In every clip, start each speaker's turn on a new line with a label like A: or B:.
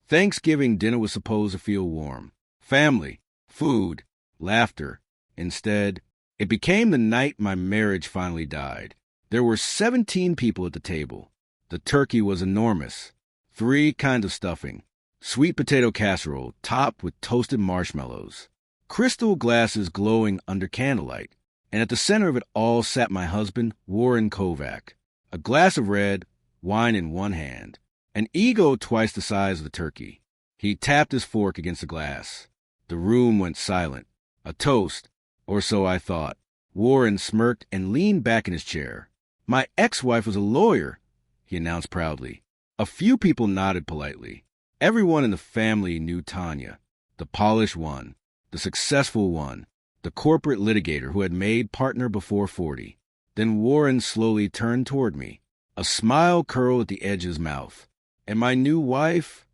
A: Thanksgiving dinner was supposed to feel warm. Family, food, laughter. Instead, it became the night my marriage finally died. There were 17 people at the table. The turkey was enormous. 3 kinds of stuffing. Sweet potato casserole topped with toasted marshmallows. Crystal glasses glowing under candlelight. And at the center of it all sat my husband, Warren Kovac. A glass of red, wine in one hand. An ego twice the size of the turkey. He tapped his fork against the glass. The room went silent. A toast, or so I thought. Warren smirked and leaned back in his chair. My ex-wife was a lawyer, he announced proudly. A few people nodded politely. Everyone in the family knew Tanya, the polished one, the successful one, the corporate litigator who had made partner before 40. Then Warren slowly turned toward me. A smile curled at the edge of his mouth. And my new wife?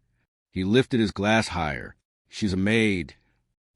A: He lifted his glass higher. She's a maid.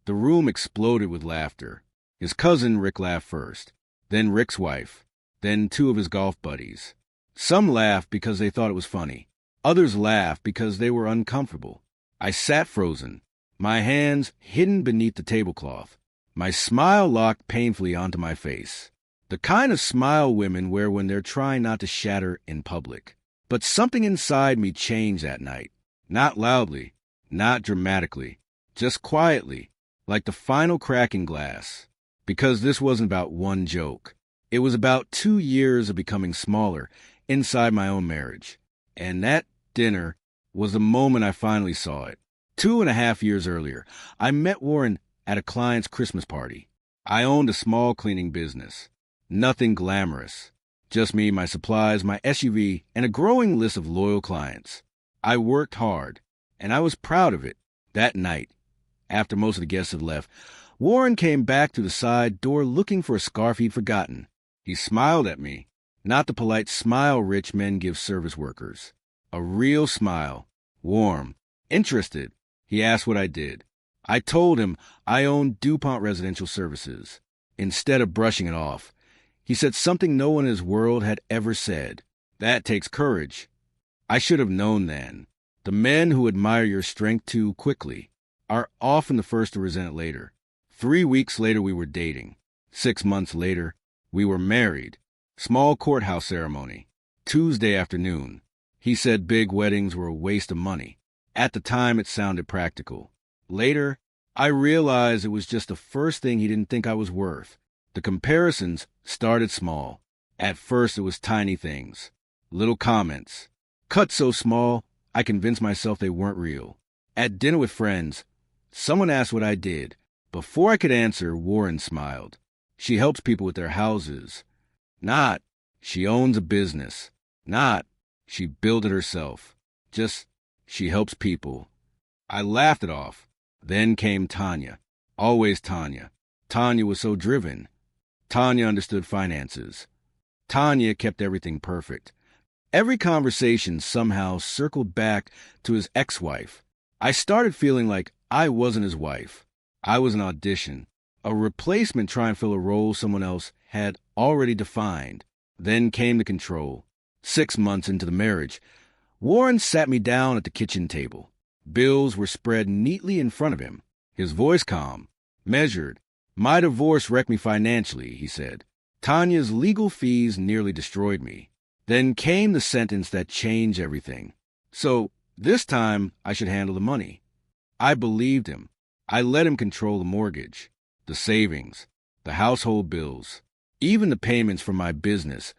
A: The room exploded with laughter. His cousin Rick laughed first, then Rick's wife, then 2 of his golf buddies. Some laughed because they thought it was funny. Others laughed because they were uncomfortable. I sat frozen, my hands hidden beneath the tablecloth. My smile locked painfully onto my face. The kind of smile women wear when they're trying not to shatter in public. But something inside me changed that night. Not loudly, not dramatically, just quietly, like the final crack in glass. Because this wasn't about one joke. It was about 2 years of becoming smaller inside my own marriage. And that dinner was the moment I finally saw it. 2.5 years earlier, I met Warren at a client's Christmas party. I owned a small cleaning business. Nothing glamorous. Just me, my supplies, my SUV, and a growing list of loyal clients. I worked hard, and I was proud of it. That night, after most of the guests had left, Warren came back through the side door looking for a scarf he'd forgotten. He smiled at me, not the polite smile rich men give service workers. A real smile, warm, interested. He asked what I did. I told him I owned DuPont Residential Services. Instead of brushing it off, he said something no one in his world had ever said. That takes courage. I should have known then. The men who admire your strength too quickly are often the first to resent it later. 3 weeks later, we were dating. 6 months later, we were married. Small courthouse ceremony. Tuesday afternoon. He said big weddings were a waste of money. At the time, it sounded practical. Later, I realized it was just the first thing he didn't think I was worth. The comparisons started small. At first, it was tiny things. Little comments. Cut so small, I convinced myself they weren't real. At dinner with friends, someone asked what I did. Before I could answer, Warren smiled. She helps people with their houses. Not, she owns a business. Not, she built it herself. Just, she helps people. I laughed it off. Then came Tanya. Always Tanya. Tanya was so driven. Tanya understood finances. Tanya kept everything perfect. Every conversation somehow circled back to his ex-wife. I started feeling like I wasn't his wife. I was an audition, a replacement trying to fill a role someone else had already defined. Then came the control. 6 months into the marriage, Warren sat me down at the kitchen table. Bills were spread neatly in front of him. His voice calm, measured. My divorce wrecked me financially, he said. Tanya's legal fees nearly destroyed me. Then came the sentence that changed everything. So, this time, I should handle the money. I believed him. I let him control the mortgage, the savings, the household bills. Even the payments from my business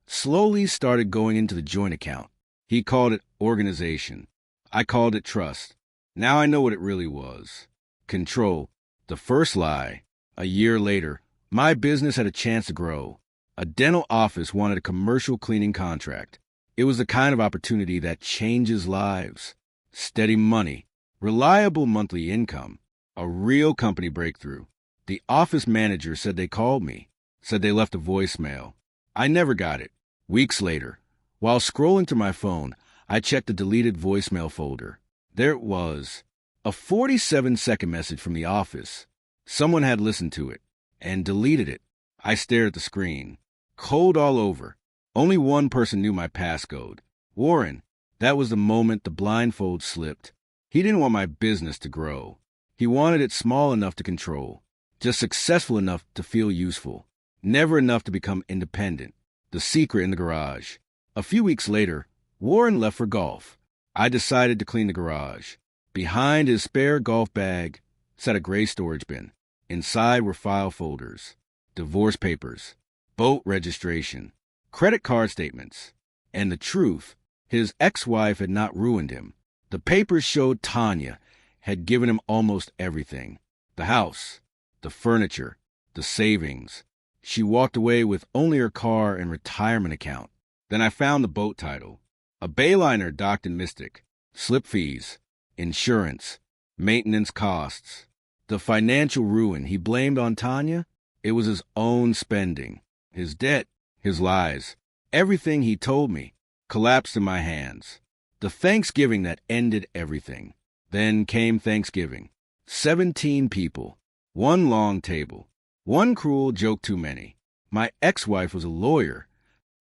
A: slowly started going into the joint account. He called it organization. I called it trust. Now I know what it really was. Control. The first lie. A year later, my business had a chance to grow. A dental office wanted a commercial cleaning contract. It was the kind of opportunity that changes lives. Steady money, reliable monthly income, a real company breakthrough. The office manager said they called me, said they left a voicemail. I never got it. Weeks later, while scrolling through my phone, I checked the deleted voicemail folder. There it was, a 47-second message from the office. Someone had listened to it and deleted it. I stared at the screen. Cold all over. Only one person knew my passcode. Warren. That was the moment the blindfold slipped. He didn't want my business to grow. He wanted it small enough to control, just successful enough to feel useful, never enough to become independent. The secret in the garage. A few weeks later, Warren left for golf. I decided to clean the garage. Behind his spare golf bag sat a gray storage bin. Inside were file folders, divorce papers, boat registration, credit card statements. And the truth, his ex-wife had not ruined him. The papers showed Tanya had given him almost everything. The house, the furniture, the savings. She walked away with only her car and retirement account. Then I found the boat title. A Bayliner docked in Mystic. Slip fees, insurance, maintenance costs. The financial ruin he blamed on Tanya, it was his own spending. His debt, his lies, everything he told me collapsed in my hands. The Thanksgiving that ended everything. Then came Thanksgiving. 17 people. One long table. One cruel joke too many. My ex-wife was a lawyer.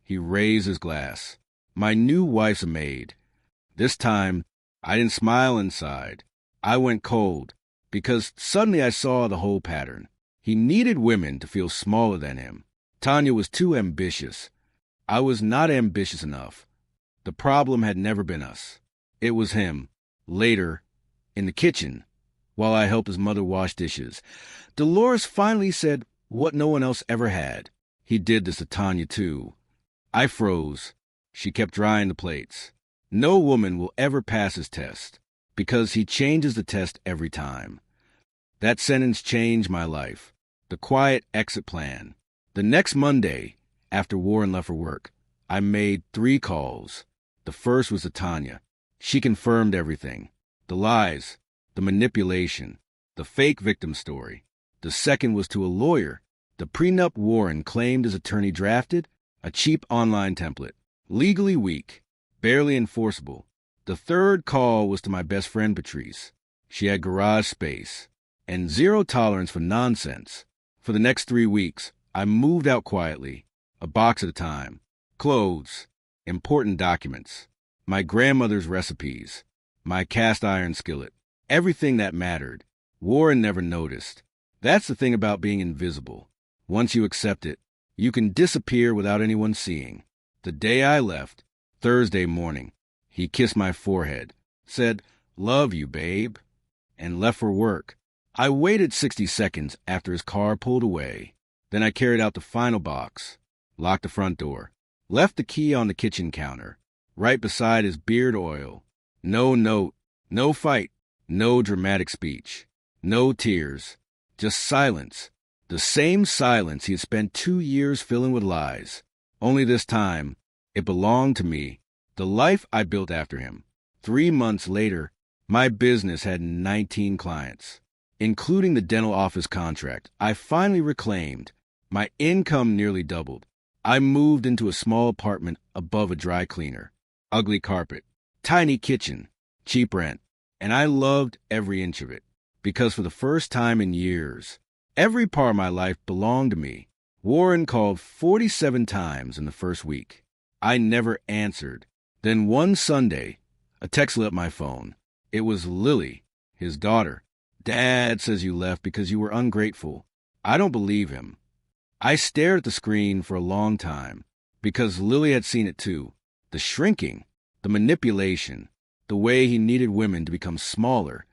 A: He raised his glass. My new wife's a maid. This time, I didn't smile inside. I went cold, because suddenly I saw the whole pattern. He needed women to feel smaller than him. Tanya was too ambitious. I was not ambitious enough. The problem had never been us. It was him. Later, in the kitchen, while I helped his mother wash dishes, Dolores finally said what no one else ever had. He did this to Tanya, too. I froze. She kept drying the plates. No woman will ever pass his test, because he changes the test every time. That sentence changed my life. The quiet exit plan. The next Monday, after Warren left for work, I made 3 calls. The first was to Tanya. She confirmed everything. The lies, the manipulation, the fake victim story. The second was to a lawyer. The prenup Warren claimed his attorney drafted, a cheap online template. Legally weak, barely enforceable. The third call was to my best friend Patrice. She had garage space and zero tolerance for nonsense. For the next 3 weeks, I moved out quietly, a box at a time. Clothes, important documents, my grandmother's recipes, my cast iron skillet, everything that mattered. Warren never noticed. That's the thing about being invisible. Once you accept it, you can disappear without anyone seeing. The day I left, Thursday morning, he kissed my forehead, said, "Love you, babe," and left for work. I waited 60 seconds after his car pulled away. Then I carried out the final box, locked the front door, left the key on the kitchen counter, right beside his beard oil. No note, no fight, no dramatic speech, no tears, just silence. The same silence he had spent 2 years filling with lies. Only this time, it belonged to me, the life I built after him. 3 months later, my business had 19 clients, including the dental office contract I finally reclaimed. My income nearly doubled. I moved into a small apartment above a dry cleaner. Ugly carpet, tiny kitchen, cheap rent, and I loved every inch of it, because for the first time in years, every part of my life belonged to me. Warren called 47 times in the first week. I never answered. Then one Sunday, a text lit up my phone. It was Lily, his daughter. "Dad says you left because you were ungrateful." I don't believe him. I stared at the screen for a long time, because Lily had seen it too. The shrinking, the manipulation, the way he needed women to become smaller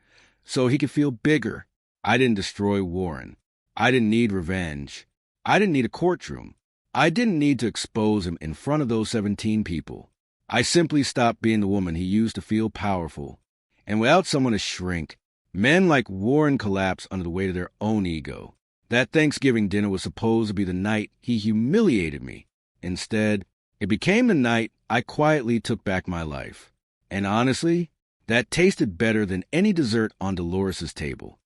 A: so he could feel bigger. I didn't destroy Warren. I didn't need revenge. I didn't need a courtroom. I didn't need to expose him in front of those 17 people. I simply stopped being the woman he used to feel powerful. And without someone to shrink, men like Warren collapse under the weight of their own ego. That Thanksgiving dinner was supposed to be the night he humiliated me. Instead, it became the night I quietly took back my life. And honestly, that tasted better than any dessert on Dolores's table.